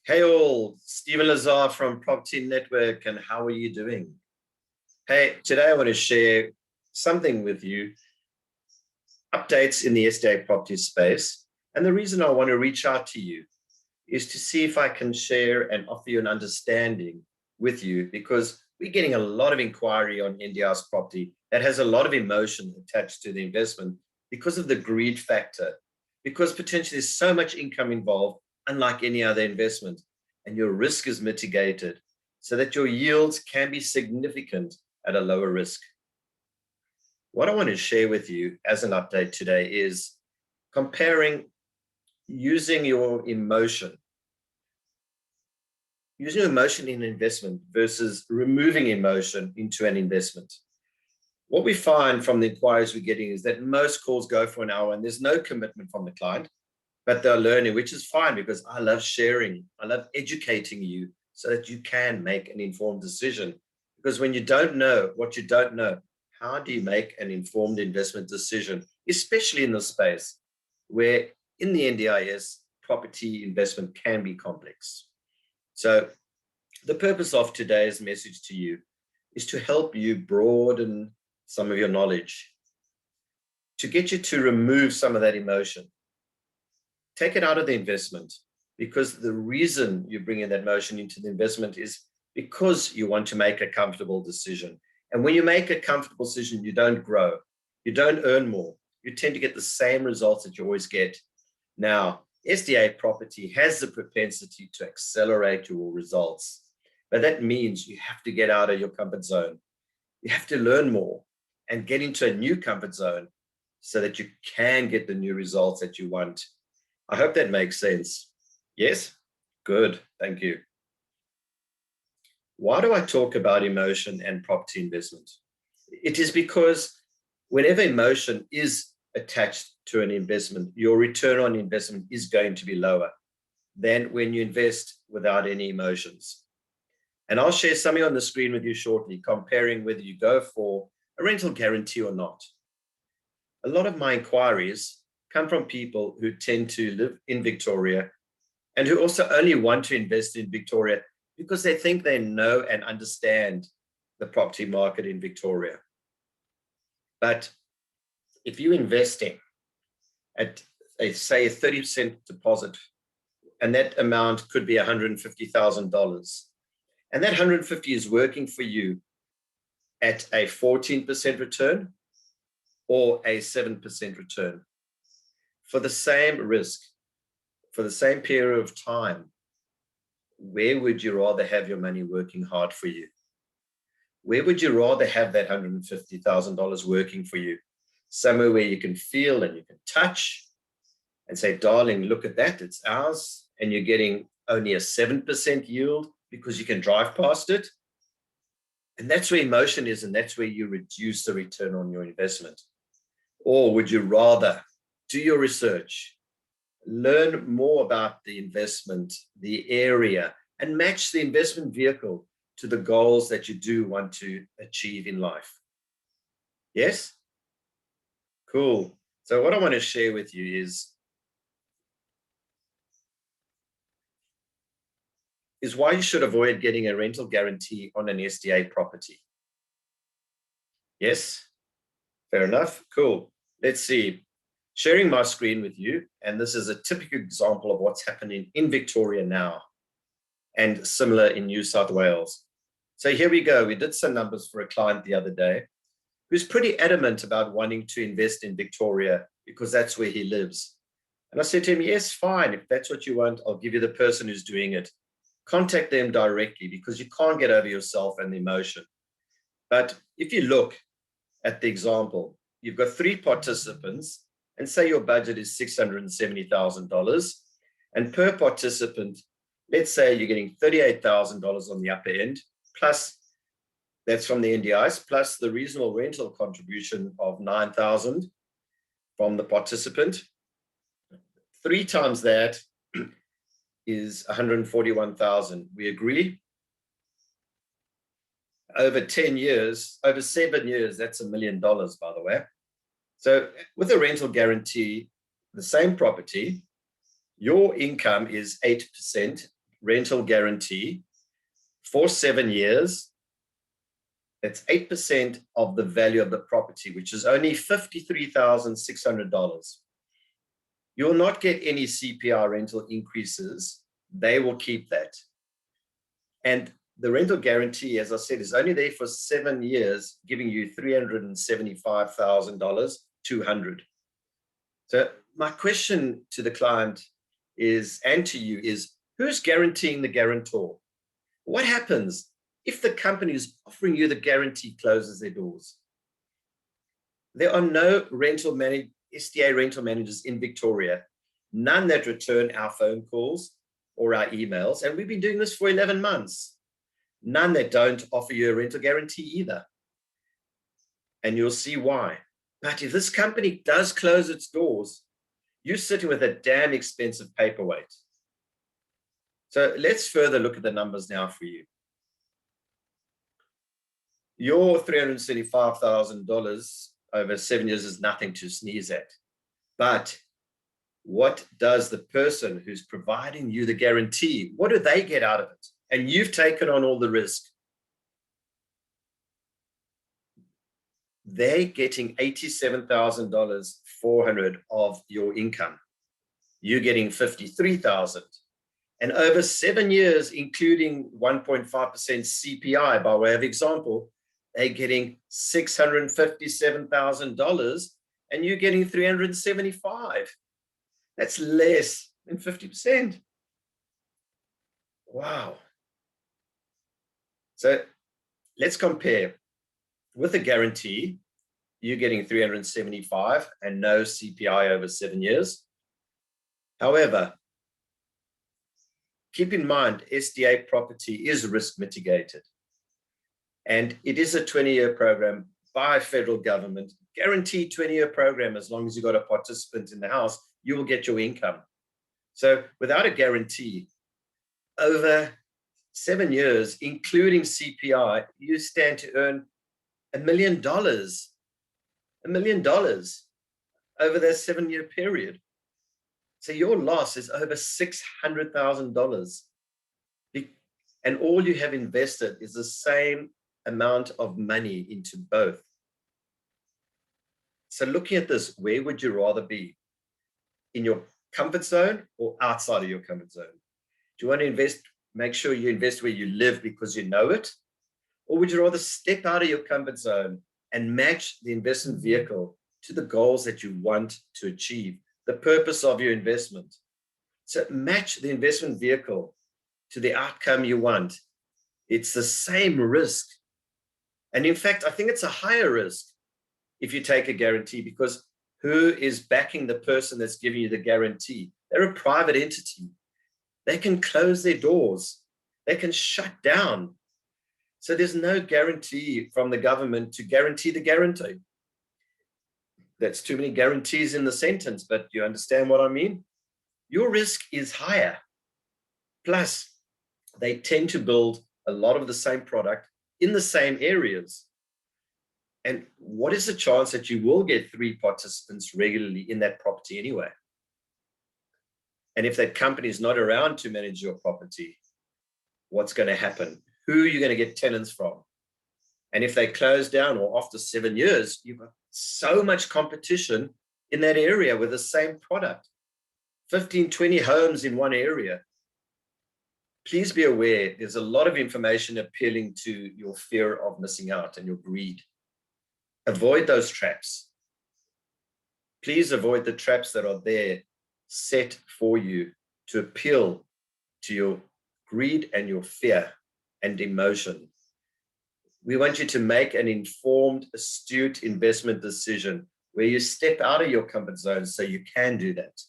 Hey all, Stephen Lazar from Property Network, and how are you doing? Hey, today I want to share something with you, updates in the SDA property space. And the reason I want to reach out to you is to see if I can share and offer you an understanding with you, because we're getting a lot of inquiry on NDR's property that has a lot of emotion attached to the investment because of the greed factor, because potentially there's so much income involved, unlike any other investment, and your risk is mitigated so that your yields can be significant at a lower risk. What I want to share with you as an update today is comparing using your emotion in investment versus removing emotion into an investment. What we find from the inquiries we're getting is that most calls go for an hour and there's no commitment from the client, but they're learning, which is fine, because I love sharing. I love educating you so that you can make an informed decision. Because when you don't know what you don't know, how do you make an informed investment decision, especially in the space where in the NDIS, property investment can be complex. So the purpose of today's message to you is to help you broaden some of your knowledge, to get you to remove some of that emotion. Take it out of the investment, because the reason you bring in that emotion into the investment is because you want to make a comfortable decision. And when you make a comfortable decision, you don't grow, you don't earn more, you tend to get the same results that you always get. Now, SDA property has the propensity to accelerate your results, but that means you have to get out of your comfort zone. You have to learn more and get into a new comfort zone so that you can get the new results that you want. I hope that makes sense. Yes? Good. Thank you. Why do I talk about emotion and property investment? It is because whenever emotion is attached to an investment, your return on investment is going to be lower than when you invest without any emotions. And I'll share something on the screen with you shortly, comparing whether you go for a rental guarantee or not. A lot of my inquiries come from people who tend to live in Victoria and who also only want to invest in Victoria because they think they know and understand the property market in Victoria. But if you're investing at, say, a 30% deposit, and that amount could be $150,000, and that 150 is working for you at a 14% return or a 7% return, for the same risk, for the same period of time, where would you rather have your money working hard for you? Where would you rather have that $150,000 working for you? Somewhere where you can feel and you can touch and say, darling, look at that, it's ours, and you're getting only a 7% yield because you can drive past it. And that's where emotion is, and that's where you reduce the return on your investment. Or would you rather do your research, learn more about the investment, the area, and match the investment vehicle to the goals that you do want to achieve in life? Yes? Cool. So what I want to share with you is why you should avoid getting a rental guarantee on an SDA property. Yes? Fair enough? Cool. Let's see. Sharing my screen with you, and this is a typical example of what's happening in Victoria now and similar in New South Wales. So here we go. We did some numbers for a client the other day who's pretty adamant about wanting to invest in Victoria because that's where he lives. And I said to him, yes, fine. If that's what you want, I'll give you the person who's doing it. Contact them directly, because you can't get over yourself and the emotion. But if you look at the example, you've got 3 participants, and say your budget is $670,000, and per participant, let's say you're getting $38,000 on the upper end, plus that's from the NDIs, plus the reasonable rental contribution of $9,000 from the participant. 3 times that is $141,000. We agree? Over 10 years, over 7 years, that's $1 million, by the way. So with a rental guarantee, the same property, your income is 8%, rental guarantee for 7 years. That's 8% of the value of the property, which is only $53,600. You'll not get any CPI rental increases. They will keep that. And the rental guarantee, as I said, is only there for 7 years, giving you $375,000, $200. So my question to the client is, and to you is, who's guaranteeing the guarantor? What happens if the company who's offering you the guarantee closes their doors? There are no SDA rental managers in Victoria, none that return our phone calls or our emails. And we've been doing this for 11 months. None that don't offer you a rental guarantee either. And you'll see why. But if this company does close its doors, you're sitting with a damn expensive paperweight. So let's further look at the numbers now for you. Your $375,000 over 7 years is nothing to sneeze at. But what does the person who's providing you the guarantee, what do they get out of it? And you've taken on all the risk. They're getting $87,400 of your income. You're getting $53,000. And over 7 years, including 1.5% CPI, by way of example, they're getting $657,000 and you're getting $375,000. That's less than 50%. Wow. So let's compare. With a guarantee, you're getting $375,000 and no CPI over 7 years. However, keep in mind, SDA property is risk mitigated. And it is a 20-year program by federal government, guaranteed 20-year program. As long as you've got a participant in the house, you will get your income. So without a guarantee, over 7 years, including CPI, you stand to earn $1 million. $1 million over that 7-year period. So your loss is over $600,000. And all you have invested is the same amount of money into both. So looking at this, where would you rather be? In your comfort zone or outside of your comfort zone? Do you want to invest, make sure you invest where you live because you know it? Or would you rather step out of your comfort zone and match the investment vehicle to the goals that you want to achieve, the purpose of your investment? So match the investment vehicle to the outcome you want. It's the same risk. And in fact, I think it's a higher risk if you take a guarantee, because who is backing the person that's giving you the guarantee? They're a private entity. They can close their doors. They can shut down. So there's no guarantee from the government to guarantee the guarantee. That's too many guarantees in the sentence, but you understand what I mean? Your risk is higher. Plus, they tend to build a lot of the same product in the same areas. And what is the chance that you will get 3 participants regularly in that property anyway? And if that company is not around to manage your property, what's going to happen? Who are you going to get tenants from? And if they close down, or after 7 years, you've got so much competition in that area with the same product. 15, 20 homes in one area. Please be aware, there's a lot of information appealing to your fear of missing out and your greed. Avoid those traps. Please avoid the traps that are there set for you to appeal to your greed and your fear and emotion. We want you to make an informed, astute investment decision where you step out of your comfort zone so you can do that,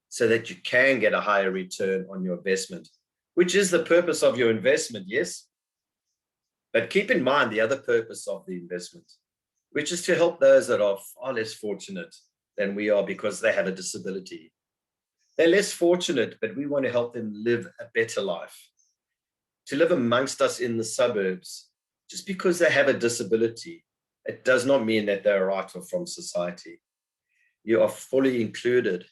so that you can get a higher return on your investment, which is the purpose of your investment, yes? But keep in mind the other purpose of the investment, which is to help those that are far less fortunate than we are because they have a disability. They're less fortunate, but we want to help them live a better life. To live amongst us in the suburbs, just because they have a disability, it does not mean that they're right off from society. You are fully included.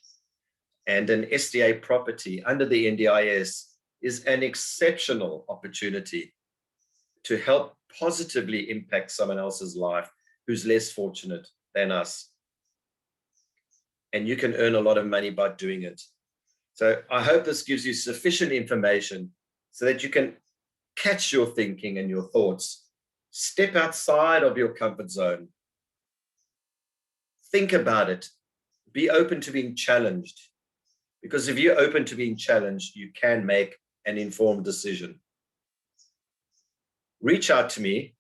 And an SDA property under the NDIS is an exceptional opportunity to help positively impact someone else's life who's less fortunate than us. And you can earn a lot of money by doing it. So I hope this gives you sufficient information so that you can catch your thinking and your thoughts. Step outside of your comfort zone. Think about it. Be open to being challenged. Because if you're open to being challenged, you can make an informed decision. Reach out to me.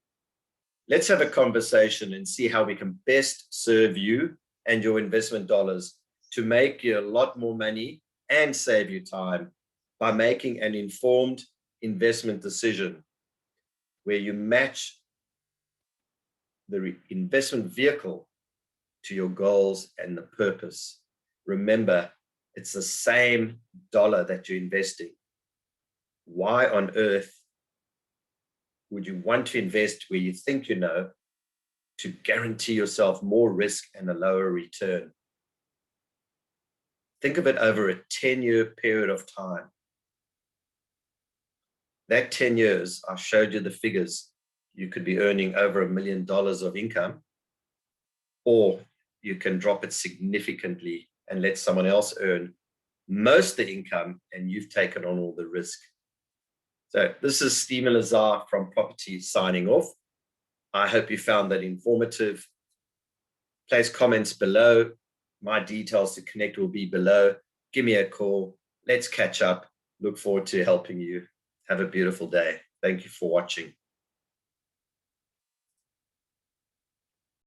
Let's have a conversation and see how we can best serve you and your investment dollars to make you a lot more money and save you time by making an informed investment decision where you match the investment vehicle to your goals and the purpose. Remember, it's the same dollar that you're investing. Why on earth would you want to invest where you think you know to guarantee yourself more risk and a lower return? Think of it over a 10-year period of time. That 10 years, I showed you the figures. You could be earning over $1 million of income, or you can drop it significantly and let someone else earn most of the income and you've taken on all the risk. So this is Stephen Lazar from Property signing off. I hope you found that informative. Place comments below. My details to connect will be below. Give me a call. Let's catch up. Look forward to helping you. Have a beautiful day. Thank you for watching.